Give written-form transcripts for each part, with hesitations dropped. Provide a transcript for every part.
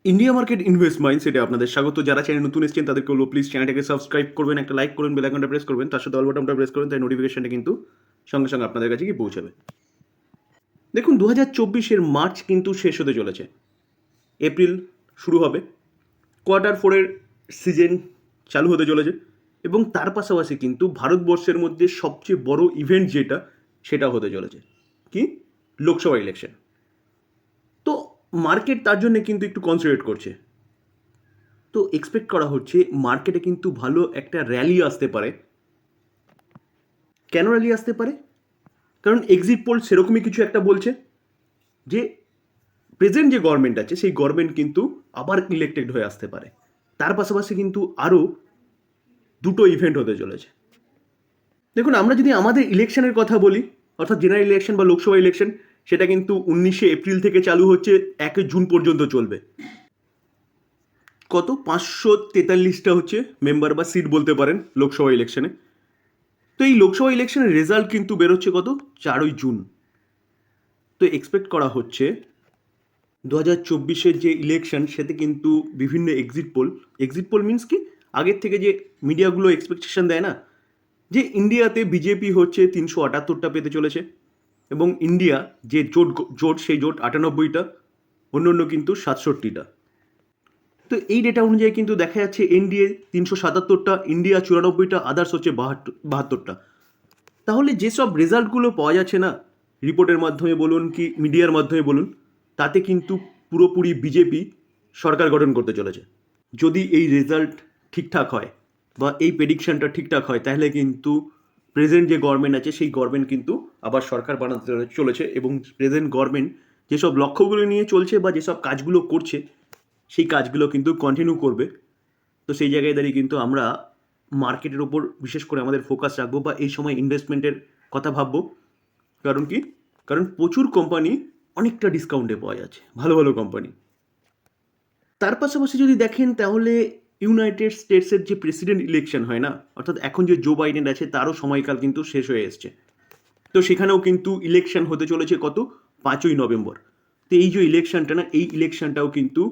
India market invest মাইন্ডসেটে আপনাদের স্বাগত। যারা চ্যানেল নতুন এসেছেন তাদেরকে বলবো প্লিজ চ্যানেলটাকে সাবস্ক্রাইব করবেন, একটা লাইক করবেন, বেল আইকনটা প্রেস করবেন, তার সাথে অল বাটনটা প্রেস করবেন, তাই নোটিফিকেশনটা কিন্তু সঙ্গে সঙ্গে আপনাদের কাছে গিয়ে পৌঁছাবে। দেখুন, 2024-এর মার্চ কিন্তু শেষ হতে চলেছে, এপ্রিল শুরু হবে, কোয়ার্টার ফোরের সিজন চালু হতে চলেছে এবং তার পাশাপাশি কিন্তু ভারতবর্ষের মধ্যে সবচেয়ে বড় ইভেন্ট যেটা সেটা হতে চলেছে কি, লোকসভা ইলেকশন। তো মার্কেট তার জন্য কিন্তু একটু কনসেন্ট্রেট করছে। তো এক্সপেক্ট করা হচ্ছে মার্কেটে কিন্তু ভালো একটা র্যালি আসতে পারে। কেন র্যালি আসতে পারে? কারণ এক্সিট পোল সেরকমই কিছু একটা বলছে যে প্রেজেন্ট যে গভর্নমেন্ট আছে সেই গভর্নমেন্ট কিন্তু আবার ইলেক্টেড হয়ে আসতে পারে। তার পাশাপাশি কিন্তু আরও দুটো ইভেন্ট হতে চলেছে। দেখুন, আমরা যদি আমাদের ইলেকশনের কথা বলি, অর্থাৎ জেনারেল ইলেকশন বা লোকসভা ইলেকশন, সেটা কিন্তু 19শে এপ্রিল থেকে চালু হচ্ছে, 1 জুন পর্যন্ত চলবে। কত 543টা হচ্ছে মেম্বার বা সিট বলতে পারেন লোকসভা ইলেকশনে। তো এই লোকসভা ইলেকশনের রেজাল্ট কিন্তু বেরোচ্ছে কত, 4ই জুন। তো এক্সপেক্ট করা হচ্ছে 2024-এর যে ইলেকশন সেতে কিন্তু বিভিন্ন এক্সিট পোল মিনস কি, আগের থেকে যে মিডিয়াগুলো এক্সপেকটেশন দেয় না, যে ইন্ডিয়াতে বিজেপি হচ্ছে 378টা পেতে চলেছে এবং ইন্ডিয়া যে জোট সেই জোট 98টা, অন্য অন্য কিন্তু 67টা। তো এই ডেটা অনুযায়ী কিন্তু দেখা যাচ্ছে এনডিএ 377টা, ইন্ডিয়া 94টা, আদার্স হচ্ছে 72টা। তাহলে যেসব রেজাল্টগুলো পাওয়া যাচ্ছে না, রিপোর্টের মাধ্যমে বলুন কি মিডিয়ার মাধ্যমে বলুন, তাতে কিন্তু পুরোপুরি বিজেপি সরকার গঠন করতে চলেছে। যদি এই রেজাল্ট ঠিকঠাক হয় বা এই প্রেডিকশনটা ঠিকঠাক হয়, তাহলে কিন্তু প্রেজেন্ট যে গভর্নমেন্ট আছে সেই গভর্নমেন্ট কিন্তু আবার সরকার বানাতে চলেছে এবং প্রেজেন্ট গভর্নমেন্ট যেসব লক্ষ্যগুলো নিয়ে চলছে বা যেসব কাজগুলো করছে সেই কাজগুলো কিন্তু কন্টিনিউ করবে। তো সেই জায়গায় দাঁড়িয়ে কিন্তু আমরা মার্কেটের ওপর বিশেষ করে আমাদের ফোকাস রাখবো বা এই সময় ইনভেস্টমেন্টের কথা ভাববো। কারণ কি, কারণ প্রচুর কোম্পানি অনেকটা ডিসকাউন্টে পাওয়া যাচ্ছে, ভালো ভালো কোম্পানি। তার পাশাপাশি যদি দেখেন তাহলে ইউনাইটেড স্টেটসের যে প্রেসিডেন্ট ইলেকশন হয় না, অর্থাৎ এখন যে জো বাইডেন আছে তারও সময়কাল কিন্তু শেষ হয়ে এসছে। তো সেখানেও কিন্তু ইলেকশন হতে চলেছে কত, 5ই নভেম্বর। তো এই যে ইলেকশনটা না, এই ইলেকশনটাও কিন্তু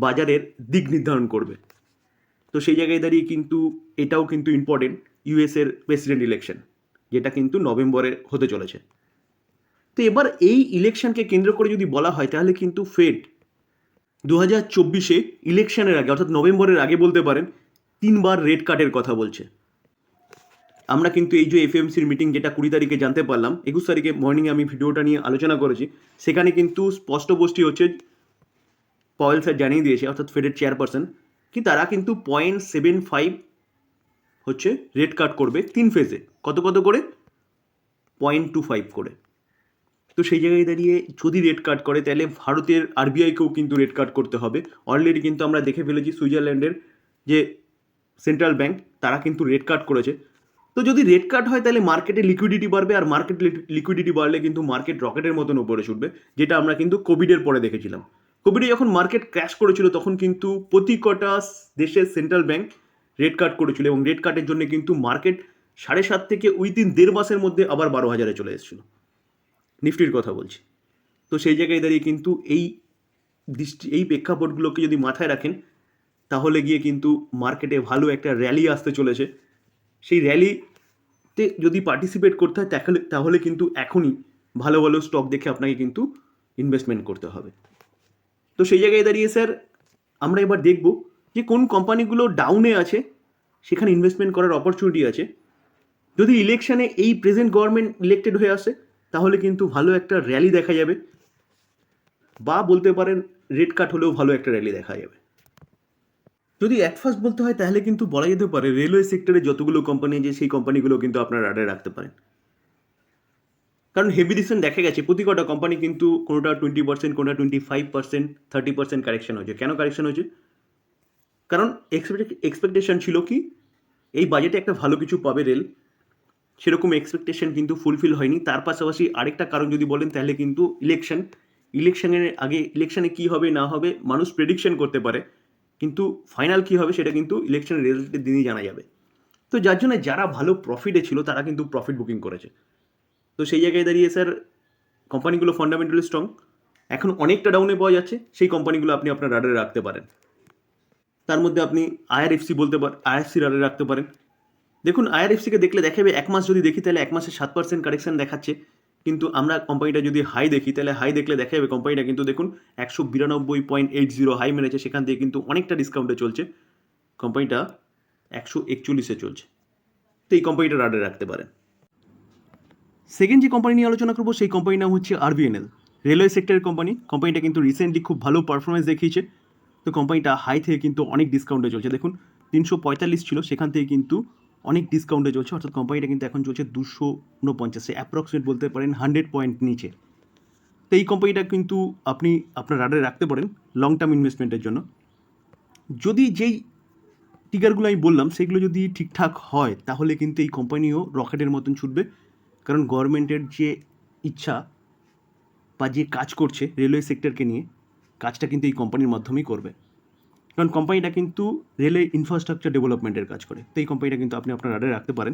বাজারের দিক নির্ধারণ করবে। তো সেই জায়গায় দাঁড়িয়ে কিন্তু এটাও কিন্তু ইম্পর্টেন্ট, ইউএসের প্রেসিডেন্ট ইলেকশন যেটা কিন্তু নভেম্বরে হতে চলেছে। তো এবার এই ইলেকশনকে কেন্দ্র করে যদি বলা হয় তাহলে কিন্তু ফেড 2024-এ ইলেকশনের আগে অর্থাৎ নভেম্বরের আগে বলতে পারেন 3বার রেড কার্ডের কথা বলছে। আমরা কিন্তু এই যে এফএমসির মিটিং যেটা 20 তারিখে জানতে পারলাম, 21 তারিখে মর্নিংয়ে আমি ভিডিওটা নিয়ে আলোচনা করেছি, সেখানে কিন্তু স্পষ্টবস্টি হচ্ছে পয়েল স্যার জানিয়ে দিয়েছে, অর্থাৎ ফেডের চেয়ারপারসন, কি তারা কিন্তু 0.75 হচ্ছে রেড কার্ড করবে 3 ফেজে, কত কত করে, 0.25 করে। তো সেই জায়গায় দাঁড়িয়ে যদি রেড কার্ড করে তাহলে ভারতের আরবিআইকেও কিন্তু রেড কার্ড করতে হবে। অলরেডি কিন্তু আমরা দেখে ফেলেছি সুইজারল্যান্ডের যে সেন্ট্রাল ব্যাংক তারা কিন্তু রেড কার্ড করেছে। তো যদি রেড কার্ড হয় তাহলে মার্কেটে লিকুইডিটি বাড়বে, আর মার্কেট লিকুইডিটি বাড়লে কিন্তু মার্কেট রকেটের মতন উপরে ছুটবে, যেটা আমরা কিন্তু কোভিডের পরে দেখেছিলাম। কোভিডে যখন মার্কেট ক্র্যাশ করেছিল তখন কিন্তু প্রতি কটা দেশের সেন্ট্রাল ব্যাংক রেড কার্ড করেছিল এবং রেড কার্ডের জন্য কিন্তু মার্কেট 7.5 থেকে উইদিন 1.5 মাসের মধ্যে আবার 12,000-এ চলে এসেছিল, নিফটির কথা বলছি। তো সেই জায়গায় দাঁড়িয়ে কিন্তু এই প্রেক্ষাপটগুলোকে যদি মাথায় রাখেন তাহলে গিয়ে কিন্তু মার্কেটে ভালো একটা র্যালি আসতে চলেছে। সেই র্যালিতে যদি পার্টিসিপেট করতে হয় তাহলে কিন্তু এখনই ভালো ভালো স্টক দেখে আপনাকে কিন্তু ইনভেস্টমেন্ট করতে হবে। তো সেই জায়গায় দাঁড়িয়ে স্যার আমরা এবার দেখব যে কোন কোম্পানিগুলো ডাউনে আছে, সেখানে ইনভেস্টমেন্ট করার অপরচুনিটি আছে। যদি ইলেকশনে এই প্রেজেন্ট গভর্নমেন্ট ইলেক্টেড হয়ে আসে তাহলে কিন্তু ভালো একটা র্যালি দেখা যাবে, বা বলতে পারেন রেড কাট হলেও ভালো একটা র্যালি দেখা যাবে। যদি অ্যাট ফার্স্ট বলতে হয় তাহলে কিন্তু বলা যেতে পারে রেলওয়ে সেক্টরে যতগুলো কোম্পানি আছে সেই কোম্পানিগুলো কিন্তু আপনার রাডারে রাখতে পারেন। কারণ হেভি রিসেন্ট দেখা গেছে প্রতি কটা কোম্পানি কিন্তু কোনোটা 20%, কোনোটা 25%, 30% কারেকশন হয়েছে। কেন কারেকশন হয়েছে? কারণ এক্সপেকটেশন ছিল কি এই বাজেটে একটা ভালো কিছু পাবে রেল, সেরকম এক্সপেকটেশন কিন্তু ফুলফিল হয়নি। তার পাশাপাশি আরেকটা কারণ যদি বলেন তাহলে কিন্তু ইলেকশনের আগে ইলেকশনে কী হবে না হবে মানুষ প্রেডিকশন করতে পারে, কিন্তু ফাইনাল কী হবে সেটা কিন্তু ইলেকশনের রেজাল্টের দিনই জানা যাবে। তো যার জন্য যারা ভালো প্রফিটে ছিল তারা কিন্তু প্রফিট বুকিং করেছে। তো সেই জায়গায় দাঁড়িয়ে স্যার কোম্পানিগুলো ফান্ডামেন্টালি স্ট্রং, এখন অনেকটা ডাউনে পাওয়া যাচ্ছে, সেই কোম্পানিগুলো আপনি আপনার রাডারে রাখতে পারেন। তার মধ্যে আপনি আইআরএফসি বলতে পারেন, আইআরএফসি রাডারে রাখতে পারেন। দেখুন আইআরএফসিকে দেখলে দেখাবে 1 মাস যদি দেখি তাহলে 1 মাসে 7% কারেকশন দেখাচ্ছে, কিন্তু আমরা কোম্পানিটা যদি হাই দেখি তাহলে হাই দেখলে দেখা যাবে কোম্পানিটা কিন্তু দেখুন 192.80 হাই মেরেছে, সেখান থেকে কিন্তু অনেকটা ডিসকাউন্টে চলছে, কোম্পানিটা 141-এ চলছে। তো এই কোম্পানিটা রাডারে রাখতে পারেন। সেকেন্ড যে কোম্পানি নিয়ে আলোচনা করবো সেই কোম্পানির নাম হচ্ছে আরবিএনএল, রেলওয়ে সেক্টরের কোম্পানি। কোম্পানিটা কিন্তু রিসেন্টলি খুব ভালো পারফরমেন্স দেখিয়েছে। তো কোম্পানিটা হাই থেকে কিন্তু অনেক ডিসকাউন্টে চলছে, দেখুন 345 ছিল, সেখান থেকে কিন্তু অনেক ডিসকাউন্টে চলছে, অর্থাৎ কোম্পানিটা কিন্তু এখন চলছে 249, অ্যাপ্রক্সিমেট বলতে পারেন 100 পয়েন্ট নিচে। তো এই কোম্পানিটা কিন্তু আপনি আপনার রাডারে রাখতে পারেন লং টার্ম ইনভেস্টমেন্টের জন্য। যদি যেই টিকারগুলো আমি বললাম সেগুলো যদি ঠিকঠাক হয় তাহলে কিন্তু এই কোম্পানিও রকেটের মতন ছুটবে, কারণ গভর্নমেন্টের যে ইচ্ছা বা যে কাজ করছে রেলওয়ে সেক্টরকে নিয়ে, কাজটা কিন্তু এই কোম্পানির মাধ্যমেই করবে, কারণ কোম্পানিটা কিন্তু রেলওয়ে ইনফ্রাস্ট্রাকচার ডেভেলপমেন্টের কাজ করে। তো এই কোম্পানিটা কিন্তু আপনি আপনার রাডারে রাখতে পারেন।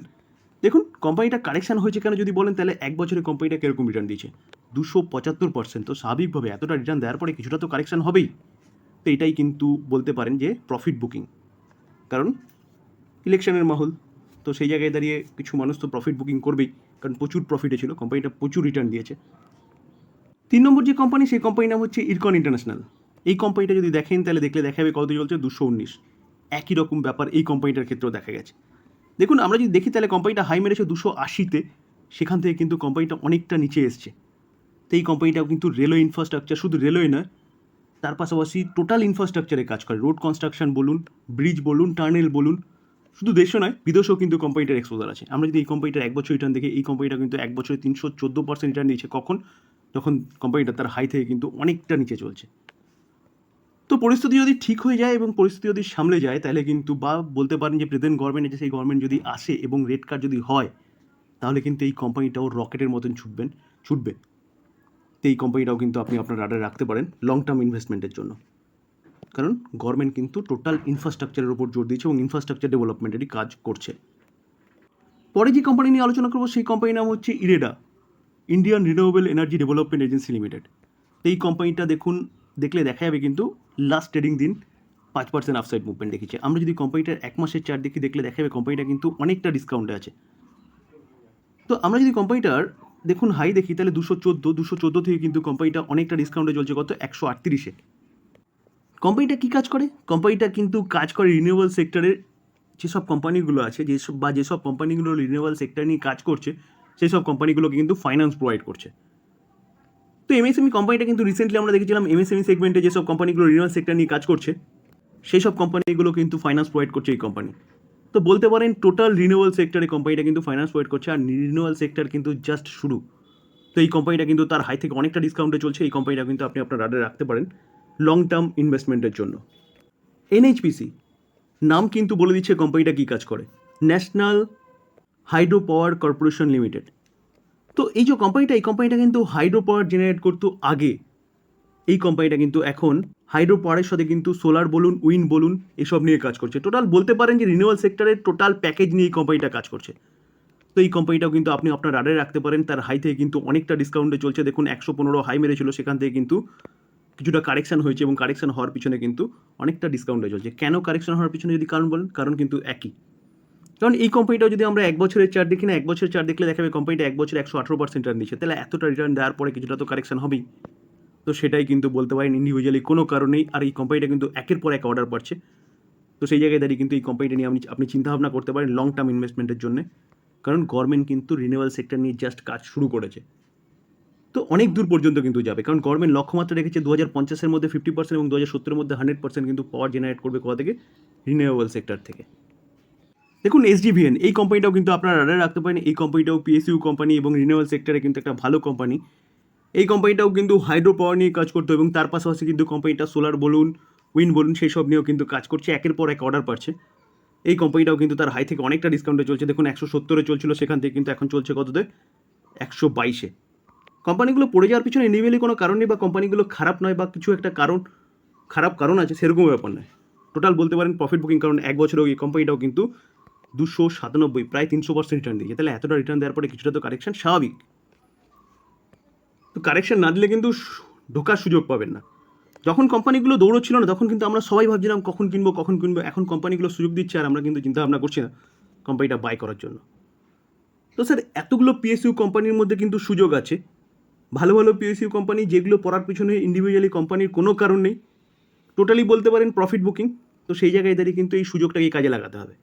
দেখুন কোম্পানিটা কারেকশান হয়েছে কেন যদি বলেন, তাহলে 1 বছরে কোম্পানিটা কীরকম রিটার্ন দিয়েছে, 275%। তো স্বাভাবিকভাবে এতটা রিটার্ন দেওয়ার পরে কিছুটা তো কারেকশান হবেই। তো এটাই কিন্তু বলতে পারেন যে প্রফিট বুকিং, কারণ ইলেকশনের মাহল, তো সেই জায়গায় দাঁড়িয়ে কিছু মানুষ তো প্রফিট বুকিং করবেই, কারণ প্রচুর প্রফিটে ছিল, কোম্পানিটা প্রচুর রিটার্ন দিয়েছে। 3 নম্বর যে কোম্পানি সেই কোম্পানির নাম হচ্ছে ইরকন ইন্টারন্যাশনাল। এই কোম্পানিটা যদি দেখেন তাহলে দেখলে দেখা যাবে কত চলছে, 219। একই রকম ব্যাপার এই কোম্পানিটার ক্ষেত্রেও দেখা গেছে। দেখুন আমরা যদি দেখি তাহলে কোম্পানিটা হাই মেরেছে 280-তে, সেখান থেকে কিন্তু কোম্পানিটা অনেকটা নিচে এসছে। তো এই কোম্পানিটাও কিন্তু রেলওয়ে ইনফ্রাস্ট্রাকচার, শুধু রেলওয়ে নয় তার পাশাপাশি টোটাল ইনফ্রাস্ট্রাকচারে কাজ করে, রোড কনস্ট্রাকশন বলুন, ব্রিজ বলুন, টানেল বলুন, শুধু দেশও নয় বিদেশেও কিন্তু কোম্পানিটার এক্সপোজার আছে। আমরা যদি এই কোম্পানিটার 1 বছর রিটার্ন দেখি, এই কোম্পানিটা কিন্তু 1 বছরে 314% রিটার্ন দিয়েছে। কখন? যখন কোম্পানিটা তার হাই থেকে কিন্তু অনেকটা নিচে চলছে। তো পরিস্থিতি যদি ঠিক হয়ে যায় এবং পরিস্থিতি যদি সামলে যায় তাহলে কিন্তু, বা বলতে পারেন যে প্রেজেন্ট গভর্নমেন্ট আছে সেই গভর্নমেন্ট যদি আসে এবং রেট কাট যদি হয়, তাহলে কিন্তু এই কোম্পানিটাও রকেটের মতন ছুটবে। তো এই কোম্পানিটাও কিন্তু আপনি আপনার রাডারে রাখতে পারেন লং টার্ম ইনভেস্টমেন্টের জন্য, কারণ গভর্নমেন্ট কিন্তু টোটাল ইনফ্রাস্ট্রাকচারের উপর জোর দিয়েছে এবং ইনফ্রাস্ট্রাকচার ডেভেলপমেন্টেরই কাজ করছে। পরে যে কোম্পানি নিয়ে আলোচনা করবো সেই কোম্পানির নাম হচ্ছে IREDA, Indian renewable energy development agency limited. এই কোম্পানিটা দেখলে দেখা যাবে কিন্তু লাস্ট ট্রেডিং দিন 5% আপসাইড মুভমেন্ট দেখিয়েছে। আমরা যদি কোম্পানিটার 1 মাসের চার্ট দেখলে দেখা যাবে কোম্পানিটা কিন্তু অনেকটা ডিসকাউন্টে আছে। তো আমরা যদি কোম্পানিটার দেখুন হাই দেখি তাহলে 214 থেকে কিন্তু কোম্পানিটা অনেকটা ডিসকাউন্টে চলছে, কত 138-এ। কোম্পানিটা কী কাজ করে? কোম্পানিটা কিন্তু কাজ করে রিনিউয়েবল সেক্টরের যেসব কোম্পানিগুলো আছে, যেসব কোম্পানিগুলো রিনিউয়েবল সেক্টর নিয়ে কাজ করছে সেই সব কোম্পানিগুলোকে কিন্তু ফাইন্যান্স প্রোভাইড করছে। তো এমএসএমই কোম্পানিটা কিন্তু রিসেন্টলি আমরা দেখেছিলাম এমএসএমই সেগমেন্টে যেসব কোম্পানিগুলো রিনিউয়েবল সেক্টর নিয়ে কাজ করছে সেই সব কোম্পানিগুলো কিন্তু ফাইন্যান্স প্রোভাইড করছে এই কোম্পানি। তো বলতে পারেন টোটাল রিনিউয়েবল সেক্টরে কোম্পানিটা কিন্তু ফাইন্যান্স প্রোভাইড করছে, আর রিনিউয়েবল সেক্টর কিন্তু জাস্ট শুরু। তো এই কোম্পানিটা কিন্তু তার হাই থেকে অনেকটা ডিসকাউন্টে চলছে। এই কোম্পানিটা কিন্তু আপনি আপনার রাডারে রাখতে পারেন লং টার্ম ইনভেস্টমেন্টের জন্য। এনএইচপিসি নাম কিন্তু বলে দিচ্ছে কোম্পানিটা কী কাজ করে, national hydro power corporation limited. তো এই যে এই কোম্পানিটা কিন্তু হাইড্রো পাওয়ার জেনারেট করতো আগে। এই কোম্পানিটা কিন্তু এখন হাইড্রো পাওয়ারের সাথে কিন্তু সোলার বলুন, উইন্ড বলুন, এসব নিয়ে কাজ করছে। টোটাল বলতে পারেন যে রিনিউয়েবল সেক্টরের টোটাল প্যাকেজ নিয়ে এই কোম্পানিটা কাজ করছে। তো এই কোম্পানিটাও কিন্তু আপনি আপনার রাডারে রাখতে পারেন, তার হাই থেকে কিন্তু অনেকটা ডিসকাউন্টে চলছে। দেখুন 115 হাই মেরেছিল, সেখান থেকে কিন্তু কিছুটা কারেকশন হয়েছে এবং কারেকশন হওয়ার পিছনে কিন্তু অনেকটা ডিসকাউন্টে চলছে। কেন কারেকশন হওয়ার পিছনে যদি কারণ বলেন, কারণ কিন্তু একই। কারণ এই কোম্পানিটাও যদি আমরা 1 বছরের চার্ট দেখি না, 1 বছরের চার্ট দেখলে দেখাবে কোম্পানিটা 1 বছরে 118% রিটার্ন দিচ্ছে, তাহলে এতটা রিটার্ন দেওয়ার পরে কিছুটা তো কারেকশন হবেই। তো সেটাই কিন্তু বলতে পারেন ইন্ডিভিজুয়ালি কোনো কারণেই, আর এই কোম্পানিটা কিন্তু একের পর এক অর্ডার পাচ্ছে। তো সেই জায়গায় দাঁড়িয়ে কিন্তু এই কোম্পানিটা নিয়ে আপনি চিন্তাভাবনা করতে পারেন লং টার্ম ইনভেস্টমেন্টের জন্য, কারণ গভর্নমেন্ট কিন্তু রিনিউয়েবল সেক্টর নিয়ে জাস্ট কাজ শুরু করেছে। তো অনেক দূর পর্যন্ত কিন্তু যাবে, কারণ গভর্নমেন্ট লক্ষ্যমাত্রা রেখেছে 2050-এর মধ্যে 50% এবং 2070-এর মধ্যে 100% কিন্তু পাওয়ার জেনারেট করবে কোথা থেকে, রিনিউয়েবল সেক্টর থেকে। দেখুন এসডিভিএন এই কোম্পানিটাও কিন্তু আপনারা রাডারে রাখতে পারেন। এই কোম্পানিটাও পিএসইউ কোম্পানি এবং রিনিউয়েবল সেক্টরে কিন্তু একটা ভালো কোম্পানি। এই কোম্পানিটাও কিন্তু হাইড্রো পাওয়ার নিয়ে কাজ করতো এবং তার পাশাপাশি কিন্তু কোম্পানিটা সোলার বলুন, উইন্ড বলুন, সেই সব নিয়েও কিন্তু কাজ করছে, একের পর এক অর্ডার পাচ্ছে। এই কোম্পানিটাও কিন্তু তার হাই থেকে অনেকটা ডিসকাউন্টে চলছে। দেখুন 170-এ চলছিল, সেখান থেকে কিন্তু এখন চলছে কততে, 122-এ। কোম্পানিগুলো পড়ে যাওয়ার পিছনে ইন্ডিভিজুয়ালি কোনো কারণ নেই, বা কোম্পানিগুলো খারাপ নয়, বা কিছু একটা খারাপ কারণ আছে সেরকম ব্যাপার নয়। টোটাল বলতে পারেন প্রফিট বুকিং, কারণ 1 বছরেও এই কোম্পানিটাও কিন্তু 297, প্রায় 300% রিটার্ন দিয়েছে। তাহলে এতটা রিটার্ন দেওয়ার পরে কিছুটা তো কারেকশন স্বাভাবিক। তো কারেকশন না দিলে কিন্তু ঢোকার সুযোগ পাবেন না। যখন কোম্পানিগুলো দৌড়চ্ছিল না তখন কিন্তু আমরা সবাই ভাবছিলাম কখন কিনবো। এখন কোম্পানিগুলো সুযোগ দিচ্ছে আর আমরা কিন্তু চিন্তা ভাবনা করছি না কোম্পানিটা বাই করার জন্য। তো স্যার এতগুলো পিএসইউ কোম্পানির মধ্যে কিন্তু সুযোগ আছে। ভালো ভালো পিএসইউ কোম্পানি যেগুলো পড়ার পিছনে ইন্ডিভিজুয়ালি কোম্পানির কোনো কারণ নেই, টোটালি বলতে পারেন প্রফিট বুকিং। তো সেই জায়গায় দাঁড়িয়ে কিন্তু এই সুযোগটাকে কাজে লাগাতে হবে।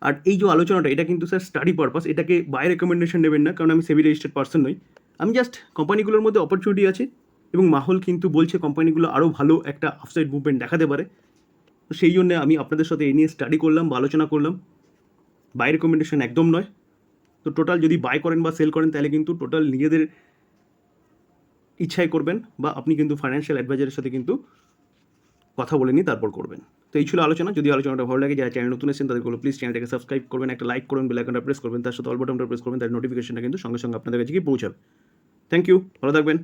আর এই যে আলোচনাটা এটা কিন্তু স্যার স্টাডি পারপাস, এটাকে বাই রেকমেন্ডেশন নেবেন না, কারণ আমি সেবি রেজিস্টার্ড পার্সন নই। আমি জাস্ট কোম্পানিগুলোর মধ্যে অপরচুনিটি আছে এবং মাহল কিন্তু বলছে কোম্পানিগুলো আরও ভালো একটা আফসাইড মুভমেন্ট দেখাতে পারে। তো সেই জন্য আমি আপনাদের সাথে এই নিয়ে স্টাডি করলাম বা আলোচনা করলাম। বাই রেকমেন্ডেশন একদম নয়। তো টোটাল যদি বাই করেন বা সেল করেন তাহলে কিন্তু টোটাল নিজেদের ইচ্ছায় করবেন, বা আপনি কিন্তু ফাইন্যান্সিয়াল অ্যাডভাইজারের সাথে কিন্তু কথা বলে নিয়ে তারপর করবেন। তো এই ছিল আলোচনা। যদি আলোচনাটা ভালো লাগে, যারা চ্যানেল নতুন এসেছেন তাদেরগুলো প্লিজ চ্যানেলটাকে সাবস্ক্রাইব করবেন, একটা লাইক করবেন, বেল আইকনটা প্রেস করবেন, তার সাথে অল বাটনটা প্রেস করবেন, তার নোটিফিকেশনটা কিন্তু সঙ্গে সঙ্গে আপনাদের কাছে গিয়ে পৌঁছাবে। থ্যাংক ইউ, ভালো থাকবেন।